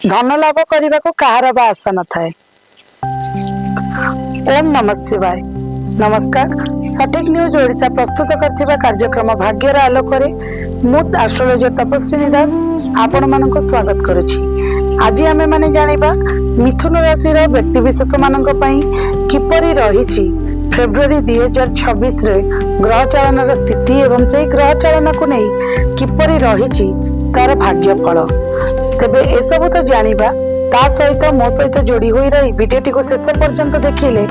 धन लाभ करने को कहार बा आशा न थाए। ओम नमः शिवाय। नमस्कार। सठिक न्यूज ओडिशा प्रस्तुत करथिबा कार्यक्रम भाग्यर आलोक मुद एस्ट्रोलॉजर तपस्विनी दास आपण मानको स्वागत करुछि। आज आमे माने जानिबा मिथुन राशि रो व्यक्ति विशेष मानक पई किपरि रहिछि फेब्रुआरी 2026 रे ग्रह चालन स्थिति एवं से ग्रह चालन को नहीं किपरि रहिछि तार भाग्य फल। तेबे ए सब तो जानिबा ता सहित मो सहित जोड़ी हुई रही वीडियोटी को शेष पर्यंत देखिले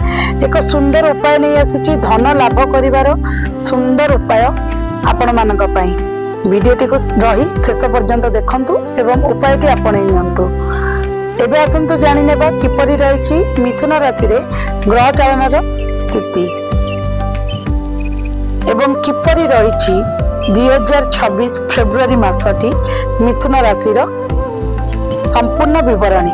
एक सुंदर उपाय नहीं आसी धन लाभ करिवार सुंदर उपाय आपण मानक पई। वीडियोटी को रही शेष पर्यंत देखंतु एवं उपायटी आपणे नियंतु। एबे आसंतु जानि नेबा किपरि रहिछि मिथुन राशि रे ग्रह चालनर स्थिति एवं किपरि रहिछि 2026 फेब्रुआरी मासटी मिथुन राशि रो संपूर्ण विवरणी।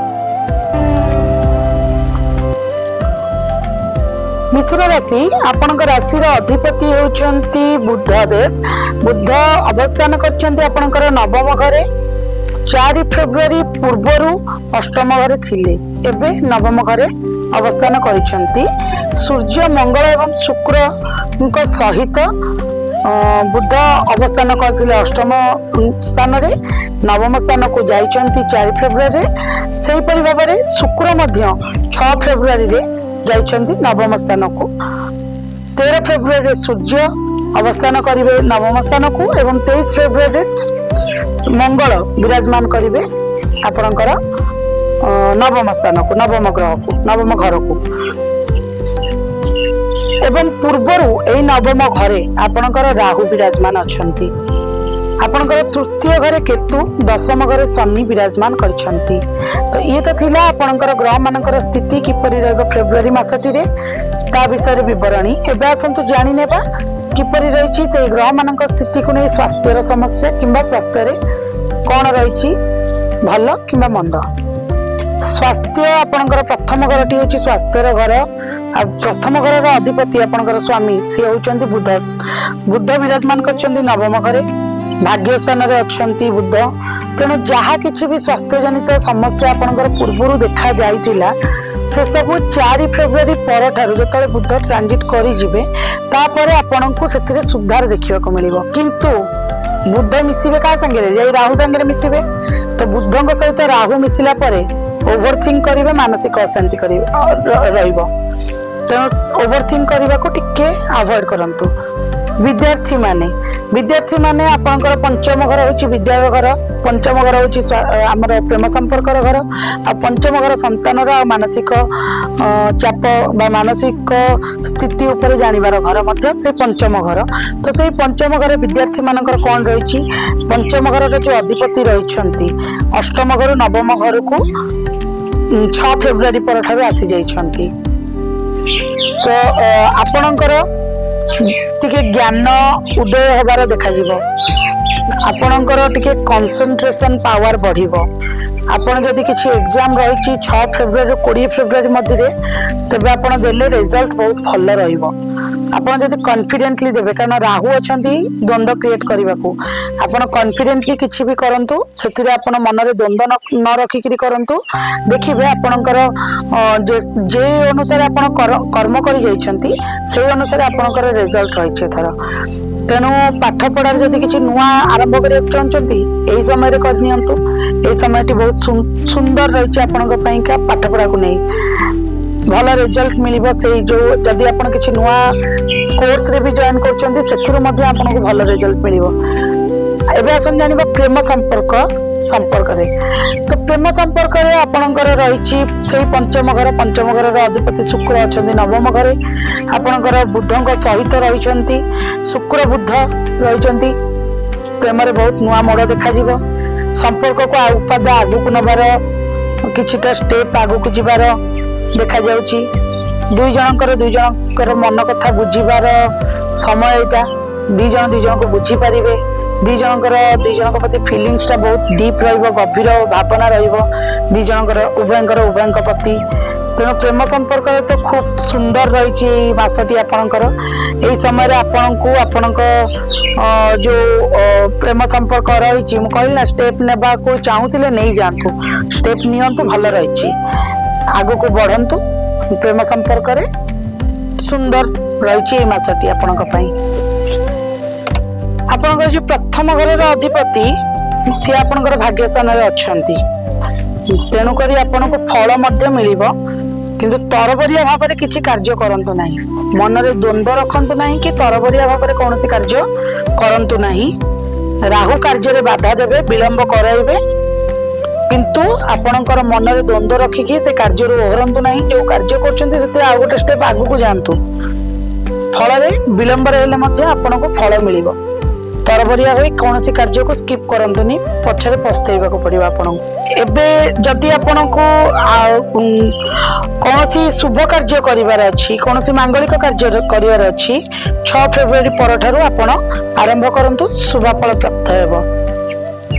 मिथुन राशि आपनक राशि रो अधिपति होचंती बुध देव। बुध अवस्थान करचंती आपनकर नवम घरे 4 फेब्रुआरी पूर्वरु अष्टम घरे थिले एबे नवम घरे अवस्थान करिसंती। सूर्य मंगल एवं शुक्र को सहित बुध अवस्थान करथिले अष्टम स्थान रे नवम स्थान को जाइचंती 4 फेब्रुआरी सेही परि भाबरे शुक्र मध्य 6 फेब्रुआरी रे जाइचंती नवम स्थान को। 13 फेब्रुआरी रे सूर्य अवस्थान करिवे नवम स्थान को एवं 23 फेब्रुआरी रे मंगल विराजमान करिवे आपनकर नवम स्थान को नवम ग्रह को नवम घर को। एवं पूर्वरु एई नवम घरे आपनकर राहु विराजमान अछंती। आपनकर तृतीय घरे केतु दशम घरे शनि विराजमान करछंती। तो ये तो थिला आपनकर ग्रह मानकर स्थिति किपरि रहबो फेब्रुआरी मासटी रे ता विषय विवरणी। एबे आसंतु जानि नेबा किपरि रहिछि से ग्रह मानकर स्थिति को नै स्वास्थ्यर समस्या किंबा स्वास्थ्य रे कोन रहिछि भलो किंबा मंद। स्वास्थ्य आपनकर प्रथम घरटी होछि स्वास्थ्यर घर। आ प्रथम घर अधिपति आपनकर स्वामी से होचंती बुध। बुध विराजमान करचंती नवम घरे भाग्य स्थान रे अछंती बुध। तेणु जहा किछि भी स्वास्थ्य जनित समस्या आपनकर पूर्वरु देखा जाइतिला से सब 4 फेब्रुआरी पर ठारू जतले बुध ट्रांजिट करि जिवे तापरे आपनकु सेथिरे सुधार देखिबा को मिलिबो। किंतु बुध मिसिबे का संगे रे राहु संगे मिसिबे तो बुधଙ୍କ सहित राहु मिसिला परे ओवरथिंक करिवे मानसिक अशांति करिवे रहिबो। तेणु ओवरथिंक करने को टिके अवॉइड करंतु। विद्यार्थी माने आपनकर पंचम घर होची विद्यालय घर। पंचम घर होची हमर प्रेम संपर्क घर। आ पंचम घर संतानर मानसिक चाप बा मानसिक स्थिति ऊपर जानिबार घर मध्य से पंचम घर। तो से पंचम घर विद्यार्थी मानकर कोन रहिची पंचम घर रे जो अधिपति रहिछंती अष्टम घर नवम घर को 6 फेब्रुआरी पर ठाରୁ आसी जाइछंती। तो आपणकर टिके ज्ञान उदय होबार देखा जिवो। आपणकर टिके कंसंट्रेशन पावर बढ़िबो। आपण जदि किछि एग्जाम रहिछि 6 फेब्रुआरी 20 फेब्रुआरी मध्य तबे आपण देले रिजल्ट बहुत भल रहिबो। आपण जदि कॉन्फिडेंटली देबे कारण राहु अछंती द्वंद्व क्रिएट करबा को आपण कॉन्फिडेंटली किछि भी करंतु सेतिरे आपण मन रे द्वंद्व न रखि करी करंतु देखिबे आपणकर जे अनुसार आपण कर्म करि जाइछंती सेही अनुसार आपणकर रिजल्ट रहिছে थरा। तेणु पाठ पढ़ार जदि किछि नुआ आरंभ करिया चाहछंती एही समय रे कर नियंतु। एही समयटी बहुत सुंदर रहिছে आपणक पईका पाठ पढ़ा को नै भल रिजल्ट मिलिबो। से जो जदि आपण किछि नुआ कोर्स रे भी जॉइन करछंती सेथिरु मध्ये आपनको भल रिजल्ट मिलिबो। एबे आसन जानिबा प्रेम संपर्क रे। तो प्रेम संपर्क रे आपणकर रहिछि सेही पंचम घर रो अधिपति शुक्र अछंती नवम घरे। आपणकर बुधଙ୍କ सहित रहिछंती शुक्र बुध रहिछंती। प्रेम रे बहुत नुआ मोड़ देखा जिवो। संपर्क को उपाद आगु को नबार किछिटा स्टेप आगु को जिबार देखा जाउची। दुई जनकर मन कथा बुझीबार समय एटा। दुई जन को बुझी पारिबे। दुई जनक प्रति फीलिंग्स टा बहुत डीप रहिबो गभीर भावना रहिबो दुई जनकर उभयंकर प्रति। तेणु प्रेम संपर्क तो खूब सुंदर रही मासटी आपणकर। एही समय रे आपणको आपणक जो प्रेम संपर्क रही कहली ना स्टेप नेबा को चाहूले नहीं जातु स्टेप नियंतु भल रही आगु को बढ़ंतु प्रेम संपर्क रे सुंदर रही मासटी आपण आपणकर जो प्रथम घर अधिपति सी आपणकर भाग्य स्थान अच्छी तेणुक आपन को फल मिल किंतु तरबरिया भाव में किसी कार्य करंतु नहीं मन में द्वंद्व रखंतु नहीं कि तरबरिया भाव में कौन कार्य करंतु नहीं राहु कार्य बाधा देवे विलंब कराइबे किंतु आपणकर मन में द्वंद्व रखिकी से कार्य ओहरंतु नहीं जो कार्य कर आउ गोटे स्टेप आगु को जातु फल विलंब रहे आपन को फल मिल तरबरिया हुई कौन कार्य को स्किप करंतुनी पछरे पछतैबा को पड़िबा आपन एबे जदि आपन को कौन शुभ कार्य करिवार अछि कौन मांगलिक कार्य करिवार अछि 6 फेब्रुआरी परठारु आपन आरंभ करंतु शुभ फल प्राप्त हेबो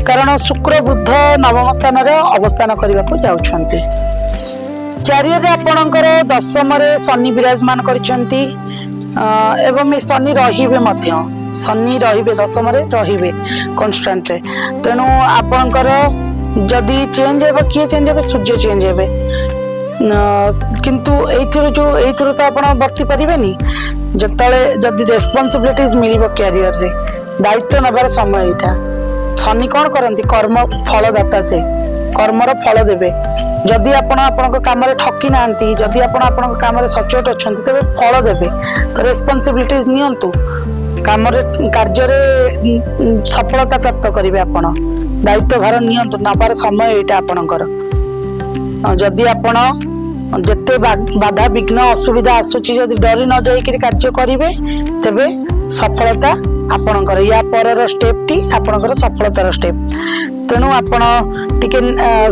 कारण शुक्र बुध नवम स्थान रे अवस्थान करबा को जाउछंती कैरियर रे आपनकर दशम रे शनि विराजमान करिसंती एवं शनि रहिबे मध्य शनि रहिबे दशम रे रहिबे कांस्टेंट रे तेणु आपनकर जदि चेंज हेबे किए चेंज हेबे सूर्य चेंज हेबे किंतु एइथिरो तो आपण बर्ती परिबेनी जतले जदि रेस्पोंसिबिलिटीज मिलिबो कैरियर रे दायित्व नबार समय एटा शनि कोन करंती कर्म फलदाता से कर्मर फल देबे जदि आपण आपन काम रे ठकी नांती जदि आपण आपन काम रे सचोट अछंती तबे फल देबे तो रेस्पोंसिबिलिटीज नियंतु काम रे कार्य रे सफलता प्राप्त करिवे आपण दायित्व भार नियंतु नबार समय एटा आपनकर जदि आपण जेते बाधा विघ्न असुविधा आसुची जदि डरी न जाई कि कार्य करिवे तबे सफलता आपनकर या परर स्टेप टी आपनकर सफलतार स्टेप तेणु आपण टिके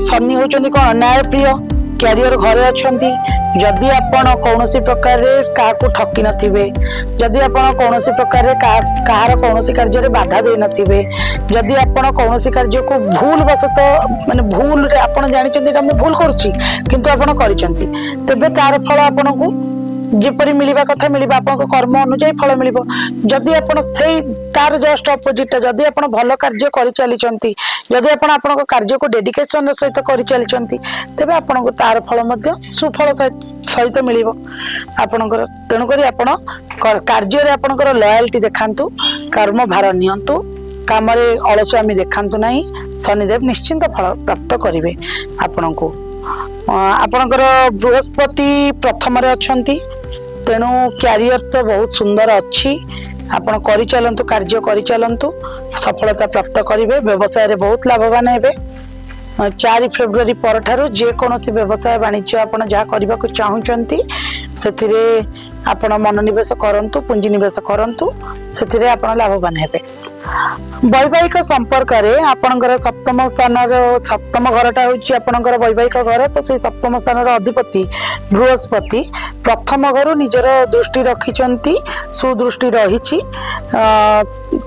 शनि होचंदी कोन न्याय प्रिय कैरियर घरे अच्छी जदि आपण कौन प्रकार क्या ठकी नथिबे जदि आपण कौन प्रकार कहार कौन कार्य बाधा दे नथिबे जदि आपण कौन कार्य को भूल वसत माने भूल रे आपण जानिचंती मु भूल करूची किंतु आपण करिसंती तबे तार फल आपण को जेपरी मिलिबा कथा मिलिबा आपन कर्म अनुसार फल मिलिबो जदि आपण सेही तार जस्ट अपोजिट जदि आपण भलो कार्य करि चली चंती जदि आपण आपन कार्य को डेडिकेशन सहित करि चली चंती तबे आपण को तार फल मध्य सुफल सहित मिलिबो आपनकर तेनु करी आपण कार्य रे आपनकर लॉयल्टी देखांतु कर्म भार नियंतु काम रे अलस्वामी देखांतु नाही शनिदेव निश्चिंत फल प्राप्त करिवे आपन को आपनकर बृहस्पति प्रथम रे अछंती तेणु कैरियर तो बहुत सुंदर अच्छी आपण करि चलंतु कार्य करि चलंतु सफलता प्राप्त करिवे व्यवसाय रे बहुत लाभवान हेबे 4 फेब्रुआरी परठारु जे कोनोसी व्यवसाय वाणिज्य आपण जा करबा को चाहुचंती सेथिरे आपण मनोनिवेश करंतु पुंजी निवेश करंतु सेथिरे आपण लाभवान हेबे वैवाहिक संपर्क रे आपणकर सप्तम स्थान सप्तम घरटा होची आपणकर वैवाहिक घर तो से सप्तम स्थान अधिपति बृहस्पति प्रथम घर निजर दृष्टि रखिचंती सुदृष्टि रहिची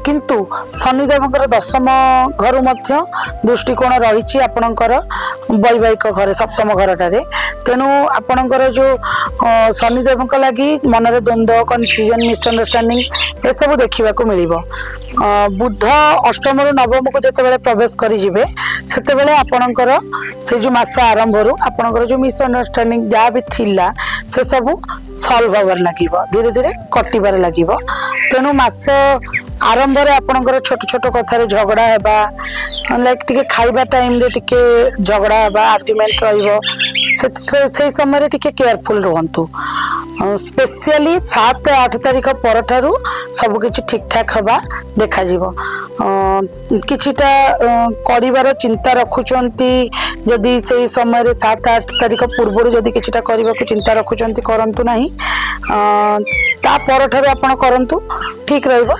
किंतु शनिदेवकर दशम घर मध्य दृष्टिकोण रहिची आपणकर वैवाहिक घर सप्तम घरटा रे तेणु आपणकर जो शनिदेवक लागि मन रे द्वंद्व कन्फ्यूजन मिसअंडरस्टैंडिंग ए सब देखिबा को मिलिबो बुध अष्टम रु नवम को जेतेबेले प्रवेश करि जिवे सेतेबेले आपणकर से जो मास आरंभ रु आपणकर जो मिसअंडरस्टैंडिंग जा भी थिला से सब सॉल्व होवर लागिबो धीरे धीरे कटिबार लागिबो तेणु मास आरंभ रे आपणकर छोट छोट कथा रे झगड़ा हेबा लाइक टिके खाइबा टाइम रे टिके झगड़ा हेबा आर्गुमेंट रहिबो से समय रे टिके केयरफुल रहंतु स्पेशली 7-8 तारीख परठारु सब किछि ठीक ठाक हबा देखा जीवो किछिटा करिवार चिंता रखुचंती जदि से समय रे 7-8 तारीख पूर्व जदि किछिटा करिवा को चिंता रखुचंती करंतु नाही ता परठारु आपण करंतु ठीक रहइबो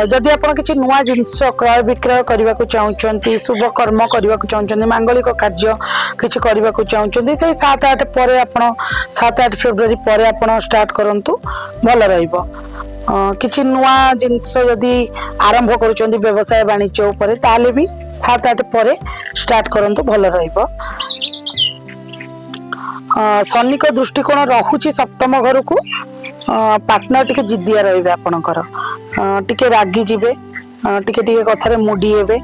जदि आपण किछि नुवा जिंस क्रय विक्रय करबा को चाहुचंती शुभ कर्म करबा को चाहुचंती मांगलिक कार्य किछि करबा को चाहुचंती से 7-8 परे आपण 7-8 फेब्रुआरी परे आपण स्टार्ट करंतु भल रहइबो किछि नुवा जिंस जदि आरंभ करूचंती व्यवसाय वाणिज्य ऊपर ताले भी 7-8 परे स्टार्ट करंतु भल रहइबो शनि को दृष्टिकोण रहुची सप्तम घर को पार्टनर टिके जिद्दिया रहिबे आपनकर टिके रागी जिबे टिके टिके कथारे मुडी हेबे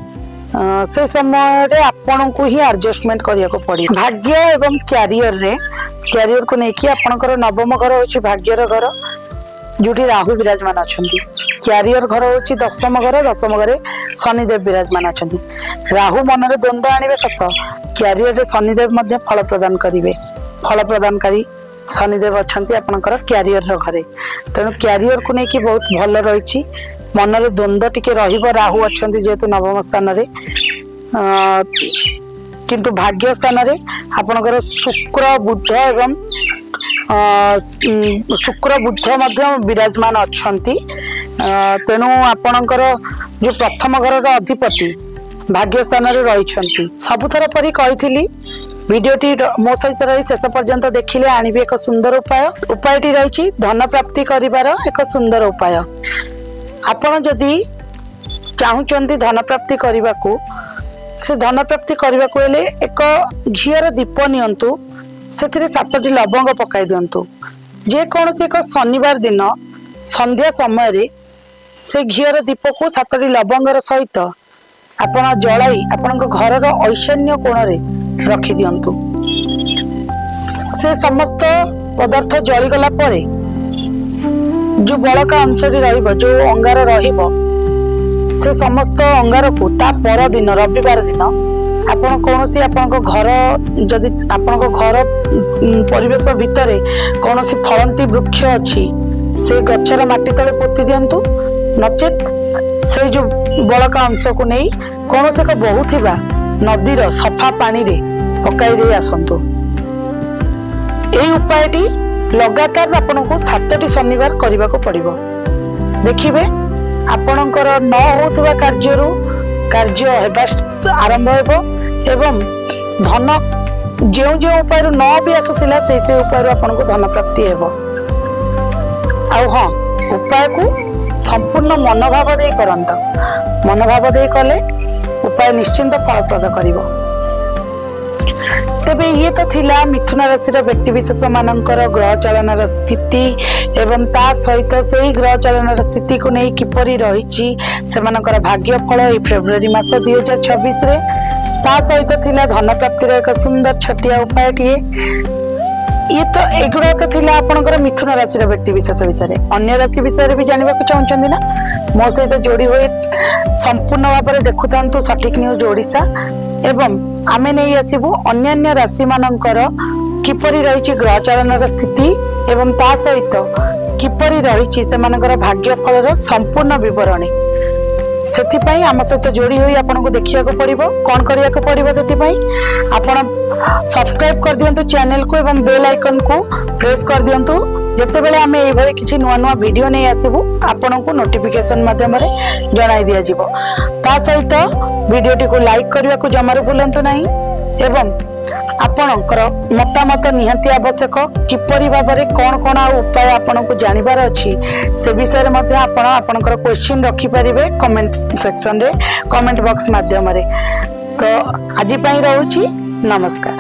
से समय रे आपन को ही एडजस्टमेंट करिया को पड़ी। भाग्य एवं कैरियर को नेकी आपनकर नवम घर होची भाग्यर घर जोटी राहु विराजमान अछंती। कैरियर घर होची दशम घरे शनिदेव विराजमान अछंती। राहु मन रे द्वंद्व आनिबे सत कैरियर रे शनिदेव मध्य फल प्रदान करिवे। फल प्रदानकारी शनिदेव अछंती आपनकर कैरियर रो घरे तेणु कैरियर को नेकी बहुत भल रहिछि। मन रे द्वंद्व टिके रहिबो राहु अछंती जेतु नवम स्थान रे किंतु भाग्य स्थान रे आपनकर शुक्र बुध एवं शुक्र बुध मध्य विराजमान अछंती। तेणु आपनकर जो प्रथम घर रो अधिपति भाग्य स्थान रे रहिछंती। सबुथर परी कहिथिली भिडियोटी मो सहित रही शेष पर्यंत देखिले आनिबे एक सुंदर उपायटी रही धन प्राप्ति करिवार एक सुंदर उपाय। आपण जदि चाहुचंती धन प्राप्ति करने को से धन प्राप्ति करने को हेले एक घीर दीप नियंतु से 7टी लवंग पकाई दिंतु। जे कौन से एक शनिवार दिन संध्या समय रे से घीर दीप को 7टी लवंगर सहित आपण जलाई आपण घर ऐशान्य कोण रे रखी दियंतु। से समस्त पदार्थ जली गला परे जो बड़का अंशटी रहिबो जो अंगार रहिबो से समस्त अंगार को ता पर दिन रविवार दिन आपण कोनोसी आपण घर जदि आपण घर परिवेश भितरे कोनोसी फलंती वृक्ष अछि से गछर माटी तले पोती दियंतु। नचेत से जो बड़का अंश को नहीं कोनोसी एक बहुथिबा नदीर सफा पानी रे पकाई दे आसंतु। एई उपायटी लगातार आपन को 7टी शनिवार करबा को पड़िबो। देखिबे आपनकर न होतबा कार्य हेबा आरंभ हेबो एवं धन जो उपाय न भी आसुतिला से उपाय आपन को धन प्राप्ति हेबो। आउ हां उपाय को संपूर्ण मनोभाव दे करंत। मनोभाव दे कले उपाय निश्चिंत फलप्रद करिवो। तेबे ये तो थिला मिथुन राशि व्यक्ति विशेष मानकर ग्रह चलनर स्थिति एवं ता सहित से ग्रह चलनर स्थिति को नहीं किपरि रहिछि सेमानकर भाग्य फल ए फेब्रुआरी मास 2026 रे। ता सहित थिला धन प्राप्तिर एक सुंदर छटिया उपायटिए। ये तो एगुड़ा तो थिला आपनकर मिथुन राशि व्यक्ति विशेष विषय अन्य राशि विषय भी जानवा चाहते ना मो सहित जोड़ी हुए संपूर्ण भाव में देखुता सठिक न्यूज ओडिशा एवं आमे नहीं आसबू अन्य राशि मानकर किपरि रही ग्रह चलनर स्थिति एवं ता सहित किपरि रही सेमानकर भाग्य फलर संपूर्ण विवरणी सेथिपाई आम सहित जोड़ी हुई आपन को देखिया को पड़िबो। कौन करिया को पड़िबो सेथिपाई आपन सब्सक्राइब कर दियंतु चैनल को एवं बेल आइकन को प्रेस कर दियंतु। जते बेले आमे एई भली किछि नुवा नुवा वीडियो नै आसीबू आपन को नोटिफिकेशन माध्यम रे जणाई दिया जिवो। ता सहित वीडियोटी को लाइक करिया को जमार भूलंतु नाही एवं आपणकर मतामत निहाती आवश्यक किपरि भाबरे कोन कोन उपाय आपन को जानिबार अछि से विषय मध्ये आपण आपणकर क्वेश्चन रखि परिबे कमेंट सेक्शन रे कमेंट बॉक्स माध्यम रे। तो आज पई रहउची नमस्कार।